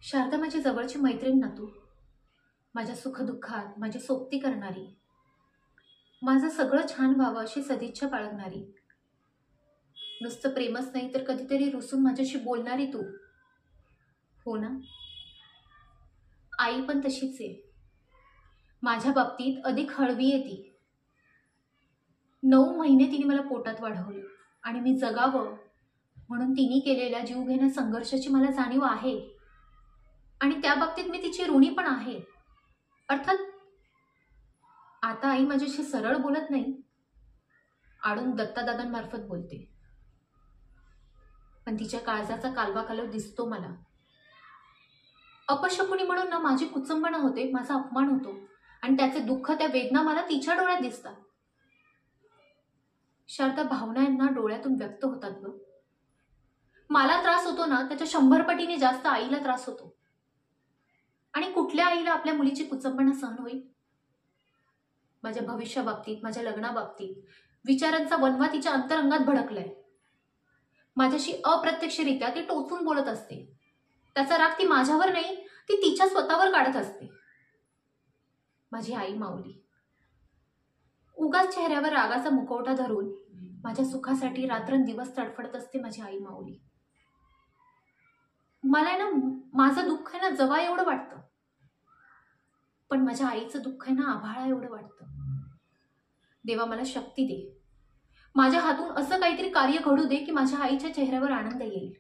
शारदा माझी जवळची मैत्रीण ना तू. माझ्या सुखदुःखात माझी सोबती करणारी, माझं सगळं छान व्हावं अशी सदिच्छा बाळगणारी, नुसतं प्रेमच नाही तर कधीतरी रुसून माझ्याशी बोलणारी तू. हो ना. आई पण तशीच आहे. माझ्या बाबतीत अधिक हळवी आहे ती. 9 महिने तिने मला पोटात वाढवलं आणि मी जगावं म्हणून तिने केलेल्या जीवघेण्या संघर्षाची मला जाणीव आहे आणि त्या बाबतीत मी तिची ऋणी पण आहे. अर्थात आता आई माझ्याशी सरळ बोलत नाही, आडून दत्तादादांमार्फत बोलते, पण तिच्या काळजाचा कालवा कालव दिसतो मला. अपशकुनी म्हणून ना माझी कुचंबणा होते, माझा अपमान होतो आणि त्याचे दुःख, त्या वेदना मला तिच्या डोळ्यात दिसतात. शारदा, भावना यांना डोळ्यातून व्यक्त होतात ग. मला त्रास होतो ना त्याच्या 100 पटीने जास्त आईला त्रास होतो. आणि कुठल्या आईला आपल्या मुलीची कुचंबणा सहन होईल? माझ्या भविष्याबाबतीत, माझ्या लग्नाबाबतीत विचारांचा वनवा तिच्या अंतरंगात भडकलाय. माझ्याशी अप्रत्यक्षरित्या ती टोचून बोलत असते. त्याचा राग ती माझ्यावर नाही, ती तिच्या स्वतःवर काढत असते. माझी आई माऊली उगाच चेहऱ्यावर रागाचा मुखवटा धरून माझ्या सुखासाठी रात्रंदिवस तडफडत असते. माझी आई माऊली. मला ना माझं दुःख आहे ना जवा एवढं वाटतं, पण माझ्या आईचं दुःख आहे ना आभाळा एवढं वाटतं. देवा, मला शक्ती दे. माझ्या हातून असं काहीतरी कार्य घडू दे की माझ्या आईच्या चेहऱ्यावर आनंद येईल.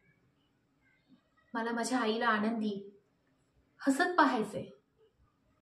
मला माझ्या आईला आनंदी हसत पाहायचंय.